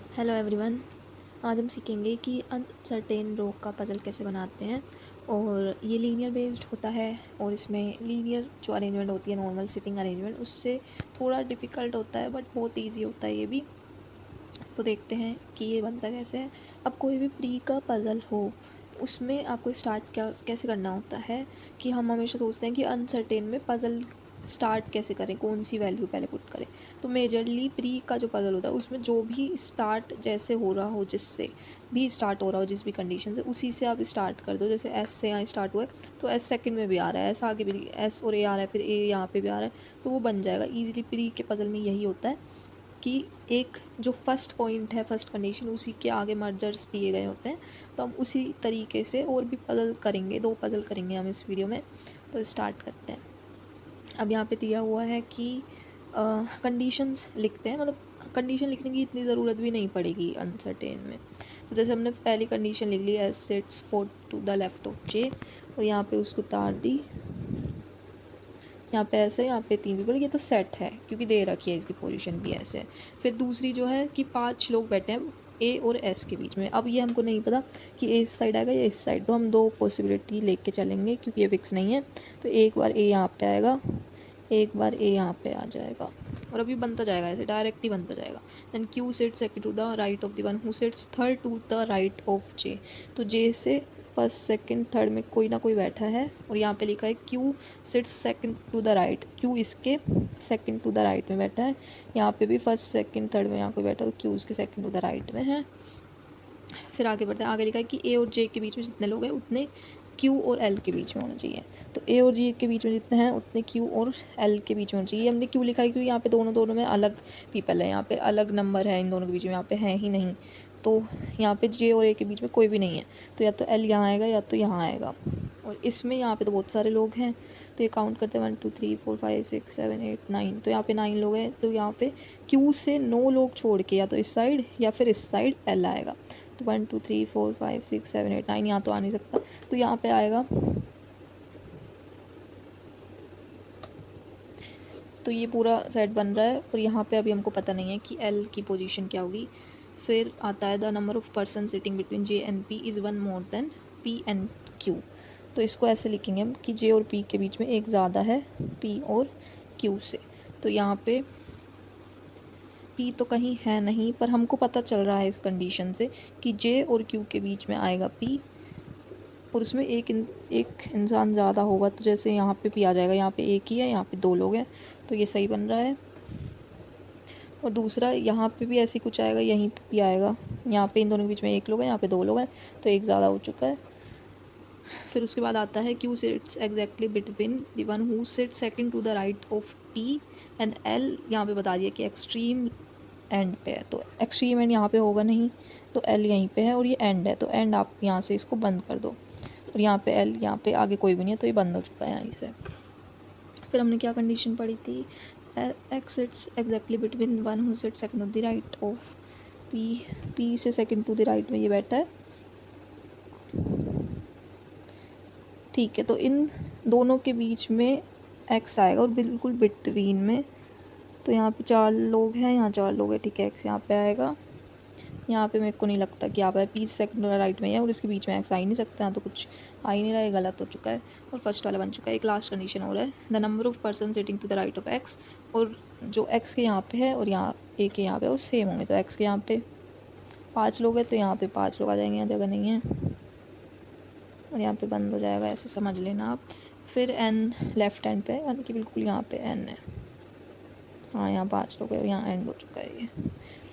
Hello everyone. आज हम सीखेंगे कि अनसर्टेन रो का पज़ल कैसे बनाते हैं। और ये लीनियर बेस्ड होता है और इसमें लीनियर जो अरेंजमेंट होती है, नॉर्मल सिटिंग अरेंजमेंट, उससे थोड़ा डिफ़िकल्ट होता है बट बहुत इजी होता है ये भी। तो देखते हैं कि ये बनता कैसे है। अब कोई भी प्री का पज़ल हो, उसमें आपको स्टार्ट क्या कैसे करना होता है कि हम हमेशा सोचते हैं कि अनसर्टेन में पज़ल स्टार्ट कैसे करें, कौन सी वैल्यू पहले पुट करें। तो मेजरली प्री का जो पज़ल होता है उसमें जो भी स्टार्ट जैसे हो रहा हो, जिससे भी स्टार्ट हो रहा हो, जिस भी कंडीशन से, उसी से आप स्टार्ट कर दो। जैसे एस से यहाँ स्टार्ट हुआ है तो एस सेकंड में भी आ रहा है, एस आगे भी, एस और ए आ रहा है, फिर ए यहाँ पे भी आ रहा है, तो वो बन जाएगा ईजिली। प्री के पज़ल में यही होता है कि एक जो फर्स्ट पॉइंट है, फर्स्ट कंडीशन, उसी के आगे मर्जर्स दिए गए होते हैं। तो हम उसी तरीके से और भी पज़ल करेंगे, 2 पज़ल करेंगे हम इस वीडियो में। तो स्टार्ट करते हैं। अब यहाँ पे दिया हुआ है कि कंडीशंस लिखते हैं, मतलब कंडीशन लिखने की इतनी ज़रूरत भी नहीं पड़ेगी अनसर्टेन में। तो जैसे हमने पहली कंडीशन लिख ली, S sits 4 to the left of J, और यहाँ पे उसको उतार दी। यहाँ पे ऐसे, यहाँ पे 3 पीपल, ये तो सेट है क्योंकि दे रखी है, इसकी पोजीशन भी ऐसे है। फिर दूसरी जो है कि 5 लोग बैठे हैं ए और एस के बीच में। अब ये हमको नहीं पता कि ए इस साइड आएगा या इस साइड, तो हम 2 पॉसिबिलिटी लेके चलेंगे क्योंकि ये फिक्स नहीं है। तो एक बार ए यहाँ पे आएगा, एक बार ए यहाँ पे आ जाएगा, और अभी बनता जाएगा, ऐसे डायरेक्ट ही बनता जाएगा। Then Q sits second to the right of the one who sits third to the right of J. तो जे से फर्स्ट सेकंड थर्ड में कोई ना कोई बैठा है, और यहाँ पे लिखा है Q sits second to the right, Q इसके सेकंड टू द राइट में बैठा है। यहाँ पे भी फर्स्ट सेकंड थर्ड में यहाँ कोई बैठा है, क्यू उसके सेकंड टू द राइट में है। फिर आगे बढ़ते हैं, आगे लिखा है कि ए और जे के बीच में जितने लोग हैं उतने क्यू और एल के बीच में होना चाहिए। तो ए और जे के बीच में जितने हैं उतने क्यू और एल के बीच में होना चाहिए। हमने क्यों लिखा है क्योंकि यहाँ पे दोनों में अलग पीपल है, यहाँ पे अलग नंबर है इन दोनों के बीच में, यहाँ पे है ही नहीं। तो यहाँ पे जे और ए के बीच में कोई भी नहीं है, तो या तो एल यहाँ आएगा या तो यहाँ आएगा। और इसमें यहाँ पे तो बहुत सारे लोग हैं, तो ये काउंट करते हैं 1 2 3 4 5 6 7 8 9। तो यहाँ पे 9 लोग हैं, तो यहाँ पे क्यू से 9 लोग छोड़ के या तो इस साइड या फिर इस साइड एल आएगा। तो 1 2 3 4 5 6 7 8 9, यहाँ तो आ नहीं सकता, तो यहाँ पे आएगा। तो ये पूरा सेट बन रहा है, और यहाँ पे अभी हमको पता नहीं है कि एल की पोजीशन क्या होगी। फिर आता है the number of person sitting between J and P is 1 more than P and Q. तो इसको ऐसे लिखेंगे हम कि जे और पी के बीच में एक ज़्यादा है पी और क्यू से। तो यहाँ पे पी तो कहीं है नहीं, पर हमको पता चल रहा है इस कंडीशन से कि जे और क्यू के बीच में आएगा पी, और उसमें एक इंसान ज़्यादा होगा। तो जैसे यहाँ पे पी आ जाएगा, यहाँ पे एक ही है, यहाँ पे 2 लोग हैं, तो ये सही बन रहा है। और दूसरा यहाँ पे भी ऐसे कुछ आएगा, यहीं पे भी आएगा, यहाँ पे इन दोनों के बीच में 1 लोग है, यहाँ पे 2 लोग हैं, तो एक ज़्यादा हो चुका है। फिर उसके बाद आता है Q sits exactly between the one who sit second to the right of P and L. यहाँ पे बता दिया कि एक्सट्रीम एंड पे है, तो एक्सट्रीम एंड यहाँ पे होगा नहीं, तो एल यहीं पे है और ये एंड है, तो एंड आप यहाँ से इसको बंद कर दो। और यहाँ पे एल, यहाँ पे आगे कोई भी नहीं है, तो ये बंद हो चुका है यहीं से। फिर हमने क्या कंडीशन पढ़ी थी, X sits exactly between one who sit second to the right of P, P से सेकंड टू द राइट में ये बैठा है, ठीक है। तो इन दोनों के बीच में एक्स आएगा और बिल्कुल बिटवीन में, तो यहाँ पे 4 लोग हैं, यहाँ 4 लोग हैं, ठीक है। एक्स यहाँ पे आएगा, यहाँ पे मेरे को नहीं लगता कि यहाँ पे पी सेकंड राइट में है, और इसके बीच में एक्स आ ही नहीं सकता, यहाँ तो कुछ आ ही नहीं रहा है, गलत हो चुका है। और फर्स्ट वाला बन चुका है। एक लास्ट कंडीशन हो रहा है, the number of person sitting to the right of X, और जो एक्स के यहाँ पे है और यहाँ ए के यहाँ पे वो सेम होंगे। तो एक्स के यहाँ पे 5 लोग हैं, तो यहाँ पे 5 लोग आ जाएंगे, यहाँ जगह नहीं है, और यहाँ पे बंद हो जाएगा, ऐसे समझ लेना आप। फिर एन लेफ्ट हैंड पे, यानी कि बिल्कुल यहाँ पे एन है, हाँ यहाँ 5 लोग है और यहाँ एंड हो चुका है ये।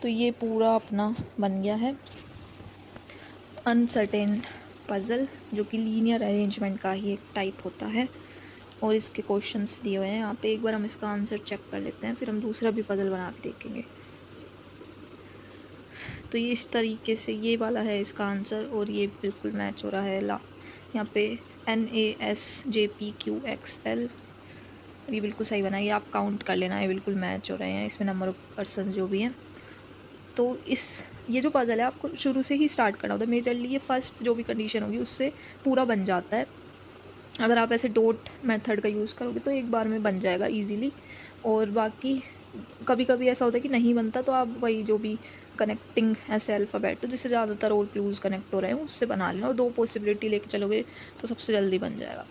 तो ये पूरा अपना बन गया है अनसर्टेन पज़ल, जो कि लीनियर अरेंजमेंट का ही एक टाइप होता है। और इसके क्वेश्चंस दिए हुए हैं यहाँ पे, एक बार हम इसका आंसर चेक कर लेते हैं, फिर हम दूसरा भी पज़ल बना के देखेंगे। तो ये इस तरीके से ये वाला है इसका आंसर, और ये बिल्कुल मैच हो रहा है। यहाँ पे NASJPQXL, ये बिल्कुल सही बना है, ये आप काउंट कर लेना, ये बिल्कुल मैच हो रहे हैं, इसमें नंबर ऑफ पर्सन जो भी हैं। तो ये जो पज़ल है आपको शुरू से ही स्टार्ट करना होता है। मेजरली ये फर्स्ट जो भी कंडीशन होगी उससे पूरा बन जाता है। अगर आप ऐसे डॉट मेथड का यूज़ करोगे तो एक बार में बन जाएगा इजीली। और बाकी कभी कभी ऐसा होता है कि नहीं बनता, तो आप वही जो भी कनेक्टिंग ऐसे अल्फ़ाबेट तो जिससे ज़्यादातर और क्लूज़ कनेक्ट हो रहे हैं उससे बना लेना, और 2 पॉसिबिलिटी लेके चलोगे तो सबसे जल्दी बन जाएगा।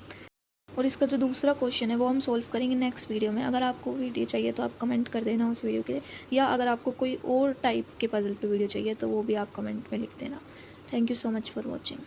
और इसका जो दूसरा क्वेश्चन है वो हम सॉल्व करेंगे नेक्स्ट वीडियो में। अगर आपको वीडियो चाहिए तो आप कमेंट कर देना उस वीडियो के लिए, या अगर आपको कोई और टाइप के पज़ल पे वीडियो चाहिए तो वो भी आप कमेंट में लिख देना। Thank you so much for watching.